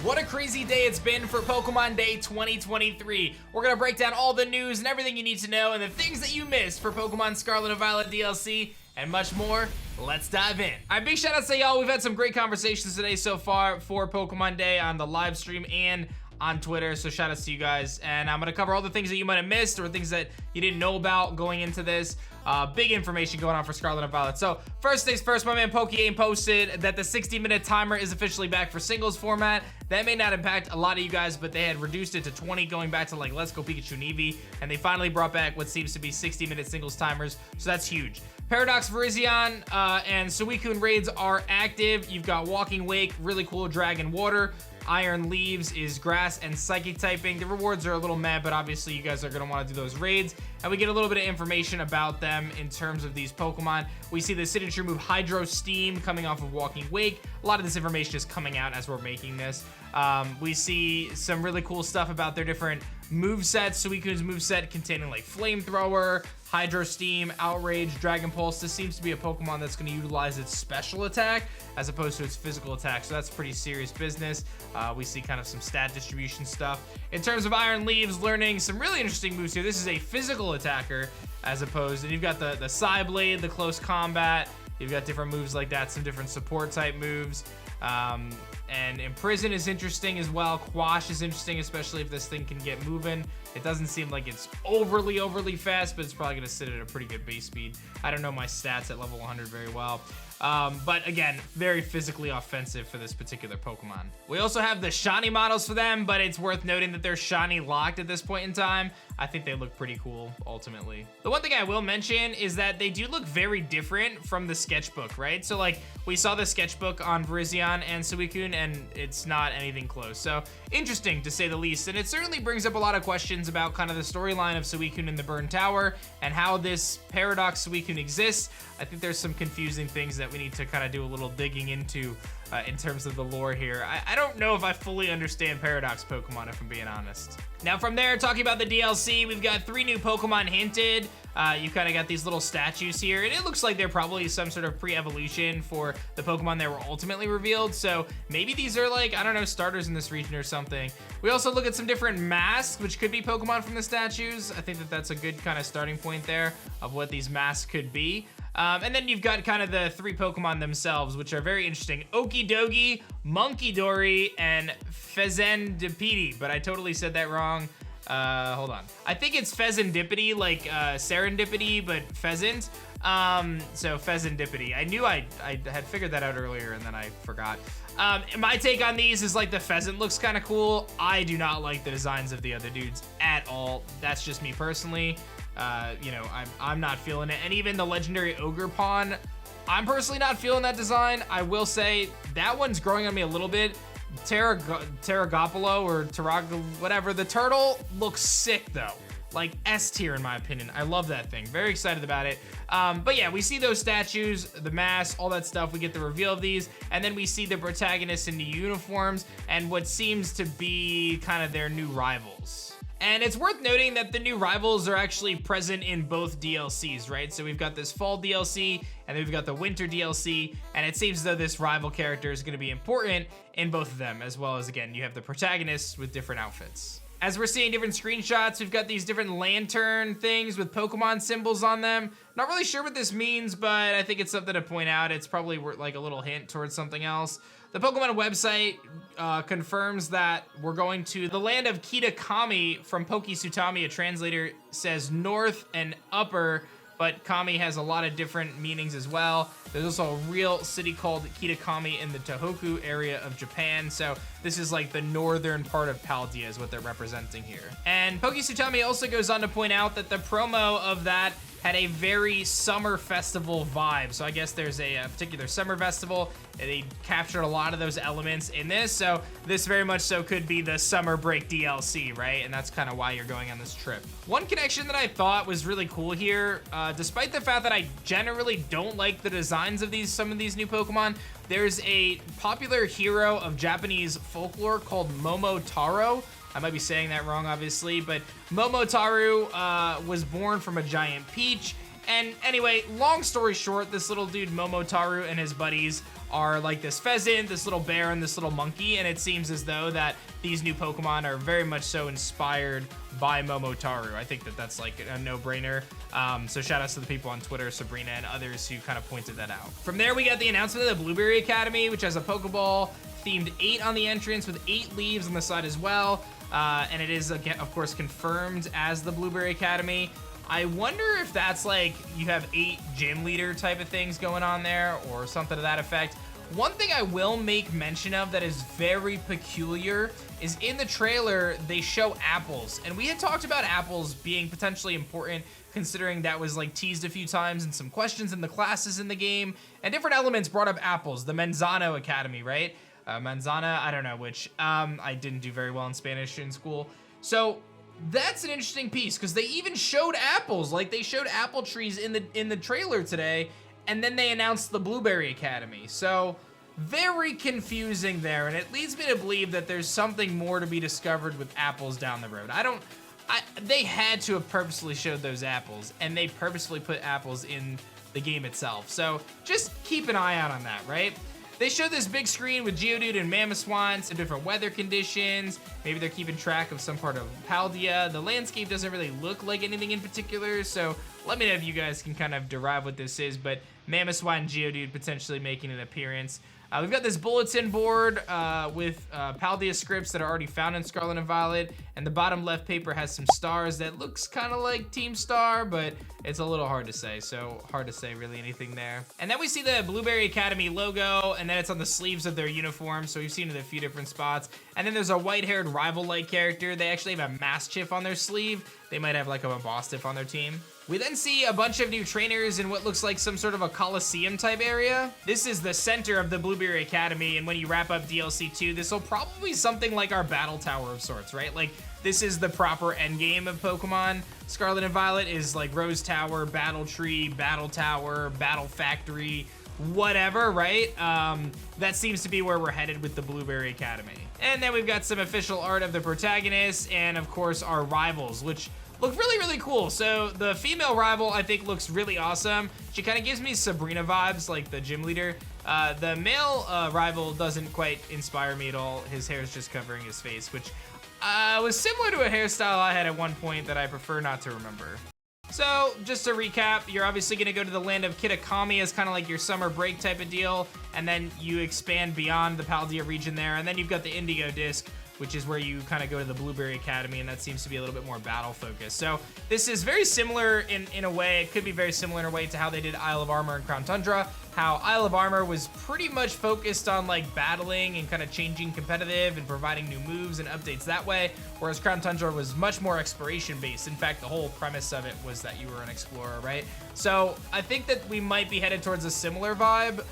What a crazy day it's been for Pokemon Day 2023. We're gonna break down all the news and everything you need to know and the things that you missed for Pokemon Scarlet and Violet DLC and much more. Let's dive in. All right, big shout out to y'all. We've had some great conversations today so far for Pokemon Day on the live stream and on Twitter, so shout outs to you guys. And I'm gonna cover all the things that you might have missed or things that you didn't know about going into this. Big information going on for Scarlet and Violet. So first things first, my man Pokegame posted that the 60-minute timer is officially back for singles format. That may not impact a lot of you guys, but they had reduced it to 20 going back to like Let's Go Pikachu and Eevee, and they finally brought back what seems to be 60-minute singles timers, so that's huge. Paradox, Virizion, and Suicune raids are active. You've got Walking Wake, really cool, Dragon Water. Iron Leaves is grass and psychic typing. The rewards are a little mad, but obviously you guys are gonna wanna do those raids. And we get a little bit of information about them in terms of these Pokemon. We see the signature move Hydro Steam coming off of Walking Wake. A lot of this information is coming out as we're making this. We see some really cool stuff about their different movesets. Suicune's moveset containing like Flamethrower, Hydro Steam, Outrage, Dragon Pulse. This seems to be a Pokemon that's going to utilize its special attack as opposed to its physical attack, so that's pretty serious business. We see kind of some stat distribution stuff. In terms of Iron Leaves, learning some really interesting moves here. This is a physical attacker as opposed, and you've got the Psyblade, the Close Combat. You've got different moves like that, some different support type moves. And Imprison is interesting as well. Quash is interesting, especially if this thing can get moving. It doesn't seem like it's overly fast, but it's probably gonna sit at a pretty good base speed. I don't know my stats at level 100 very well. But again, very physically offensive for this particular Pokemon. We also have the shiny models for them, but it's worth noting that they're shiny locked at this point in time. I think they look pretty cool, ultimately. The one thing I will mention is that they do look very different from the sketchbook, right? So like, we saw the sketchbook on Virizion and Suicune, and it's not anything close. So interesting to say the least. And it certainly brings up a lot of questions about kind of the storyline of Suicune in the Burn Tower and how this Paradox Suicune exists. I think there's some confusing things that we need to kind of do a little digging into in terms of the lore here. I don't know if I fully understand Paradox Pokemon, if I'm being honest. Now from there, talking about the DLC, we've got 3 new Pokemon hinted. You kind of got these little statues here, and it looks like they're probably some sort of pre-evolution for the Pokemon that were ultimately revealed. So maybe these are like, I don't know, starters in this region or something. We also look at some different masks, which could be Pokemon from the statues. I think that that's a good kind of starting point there of what these masks could be. And then you've got kind of the 3 Pokemon themselves, which are very interesting. Okidogi, Munkidori, and Fezandipiti, but I totally said that wrong. Hold on. I think it's Pheasantipity, like serendipity, but pheasant. So Pheasantipity. I knew I had figured that out earlier, and then I forgot. My take on these is like the pheasant looks kind of cool. I do not like the designs of the other dudes at all. That's just me personally. You know, I'm not feeling it. And even the legendary Ogre Pawn, I'm personally not feeling that design. I will say that one's growing on me a little bit. Terragopolo or Terrago, whatever. The turtle looks sick though. Like S tier in my opinion. I love that thing. Very excited about it. But yeah, we see those statues, the masks, all that stuff. We get the reveal of these, and then we see the protagonists in the uniforms and what seems to be kind of their new rivals. And it's worth noting that the new rivals are actually present in both DLCs, right? So we've got this fall DLC, and then we've got the winter DLC, and it seems as though this rival character is gonna be important in both of them, as well as, again, you have the protagonists with different outfits. As we're seeing different screenshots, we've got these different lantern things with Pokemon symbols on them. Not really sure what this means, but I think it's something to point out. It's probably like a little hint towards something else. The Pokemon website confirms that we're going to the land of Kitakami from Pokisutami. A translator says north and upper, but Kami has a lot of different meanings as well. There's also a real city called Kitakami in the Tohoku area of Japan. So this is like the northern part of Paldea is what they're representing here. And Pokisutami also goes on to point out that the promo of that had a very summer festival vibe. So I guess there's a particular summer festival, and they captured a lot of those elements in this. So this very much so could be the summer break DLC, right? And that's kind of why you're going on this trip. One connection that I thought was really cool here, despite the fact that I generally don't like the designs of some of these new Pokemon, there's a popular hero of Japanese folklore called Momotaro. I might be saying that wrong, obviously, but Momotaro was born from a giant peach. And anyway, long story short, this little dude Momotaro and his buddies are like this pheasant, this little bear, and this little monkey, and it seems as though that these new Pokemon are very much so inspired by Momotaro. I think that that's like a no-brainer. So shout outs to the people on Twitter, Sabrina and others who kind of pointed that out. From there, we got the announcement of the Blueberry Academy, which has a Pokeball themed 8 on the entrance with 8 leaves on the side as well. And it is, again, of course, confirmed as the Blueberry Academy. I wonder if that's like you have 8 gym leader type of things going on there or something to that effect. One thing I will make mention of that is very peculiar is in the trailer, they show apples. And we had talked about apples being potentially important considering that was like teased a few times in some questions in the classes in the game. And different elements brought up apples, the Manzano Academy, right? Manzana, I don't know which. I didn't do very well in Spanish in school. So that's an interesting piece because they even showed apples. Like they showed apple trees in the trailer today, and then they announced the Blueberry Academy. So very confusing there, and it leads me to believe that there's something more to be discovered with apples down the road. They had to have purposely showed those apples, and they purposefully put apples in the game itself. So just keep an eye out on that, right? They showed this big screen with Geodude and Mamoswine, some different weather conditions. Maybe they're keeping track of some part of Paldea. The landscape doesn't really look like anything in particular, so let me know if you guys can kind of derive what this is, but Mamoswine and Geodude potentially making an appearance. We've got this bulletin board with Paldea scripts that are already found in Scarlet and Violet, and the bottom left paper has some stars that looks kind of like Team Star, but it's a little hard to say, so hard to say really anything there. And then we see the Blueberry Academy logo, and then it's on the sleeves of their uniform, so we've seen it in a few different spots. And then there's a white-haired rival-like character. They actually have a Mastiff on their sleeve. They might have like a Bostiff on their team. We then see a bunch of new trainers in what looks like some sort of a Coliseum type area. This is the center of the Blueberry Academy, and when you wrap up DLC 2, this will probably be something like our Battle Tower of sorts, right? Like, this is the proper end game of Pokemon. Scarlet and Violet is like Rose Tower, Battle Tree, Battle Tower, Battle Factory, whatever, right? That seems to be where we're headed with the Blueberry Academy. And then we've got some official art of the protagonists and, of course, our rivals, which look really, really cool. So the female rival, I think, looks really awesome. She kind of gives me Sabrina vibes, like the gym leader. The male rival doesn't quite inspire me at all. His hair is just covering his face, which was similar to a hairstyle I had at one point that I prefer not to remember. So, just to recap, you're obviously going to go to the land of Kitakami as kind of like your summer break type of deal, and then you expand beyond the Paldea region there, and then you've got the Indigo Disc, which is where you kind of go to the Blueberry Academy, and that seems to be a little bit more battle focused. So this is very similar in a way. It could be very similar in a way to how they did Isle of Armor and Crown Tundra, how Isle of Armor was pretty much focused on like battling and kind of changing competitive and providing new moves and updates that way, whereas Crown Tundra was much more exploration based. In fact, the whole premise of it was that you were an explorer, right? So I think that we might be headed towards a similar vibe.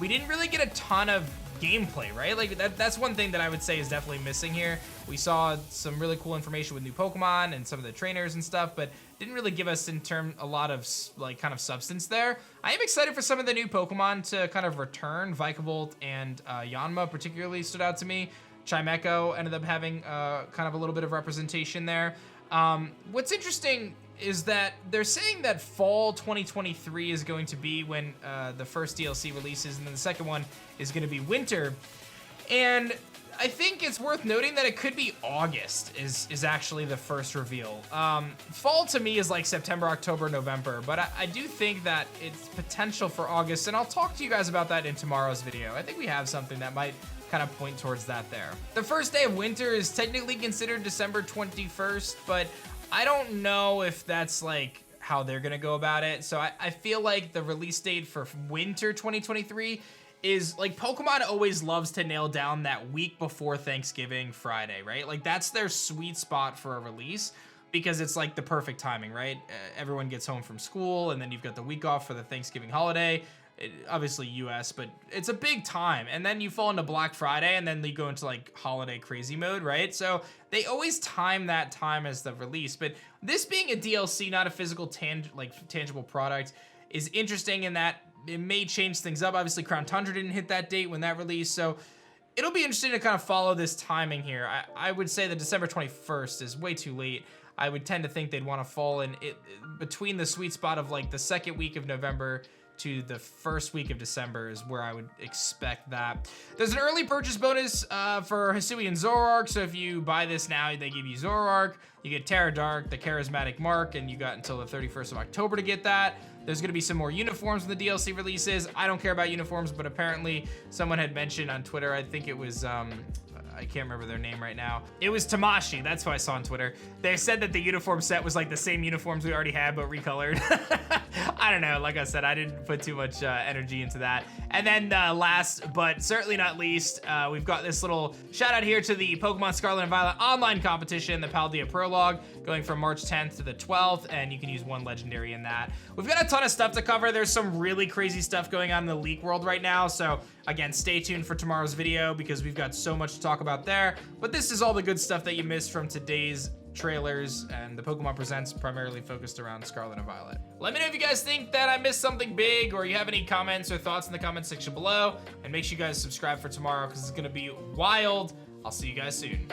We didn't really get a ton of gameplay, right? Like that's one thing that I would say is definitely missing here. We saw some really cool information with new Pokemon and some of the trainers and stuff, but didn't really give us a lot of like kind of substance there. I am excited for some of the new Pokemon to kind of return. Vikavolt and Yanma particularly stood out to me. Chimecho ended up having kind of a little bit of representation there. What's interesting is that they're saying that fall 2023 is going to be when the first DLC releases, and then the second one is going to be winter. And I think it's worth noting that it could be August is actually the first reveal. Fall to me is like September, October, November, but I do think that it's potential for August, and I'll talk to you guys about that in tomorrow's video. I think we have something that might kind of point towards that there. The first day of winter is technically considered December 21st, but I don't know if that's like how they're gonna go about it. So I feel like the release date for winter 2023 is like Pokemon always loves to nail down that week before Thanksgiving Friday, right? Like that's their sweet spot for a release because it's like the perfect timing, right? Everyone gets home from school and then you've got the week off for the Thanksgiving holiday. Obviously US, but it's a big time. And then you fall into Black Friday and then you go into like holiday crazy mode, right? So they always time that time as the release. But this being a DLC, not a physical tangible product, is interesting in that it may change things up. Obviously Crown Tundra didn't hit that date when that released. So it'll be interesting to kind of follow this timing here. I would say that December 21st is way too late. I would tend to think they'd want to fall in it between the sweet spot of like the second week of November to the first week of December is where I would expect that. There's an early purchase bonus for Hisui and Zoroark, so if you buy this now, they give you Zoroark, you get Terra Dark, the Charismatic Mark, and you got until the 31st of October to get that. There's gonna be some more uniforms when the DLC releases. I don't care about uniforms, but apparently someone had mentioned on Twitter, I think it was, I can't remember their name right now. It was Tamashi, that's who I saw on Twitter. They said that the uniform set was like the same uniforms we already had, but recolored. I don't know, like I said, I didn't put too much energy into that. And then last, but certainly not least, we've got this little shout out here to the Pokemon Scarlet and Violet online competition, the Paldea Prologue, going from March 10th to the 12th, and you can use one legendary in that. We've got a ton of stuff to cover. There's some really crazy stuff going on in the leak world right now, so again, stay tuned for tomorrow's video because we've got so much to talk about there. But this is all the good stuff that you missed from today's trailers, and the Pokemon Presents primarily focused around Scarlet and Violet. Let me know if you guys think that I missed something big, or you have any comments or thoughts in the comment section below, and make sure you guys subscribe for tomorrow because it's gonna be wild. I'll see you guys soon.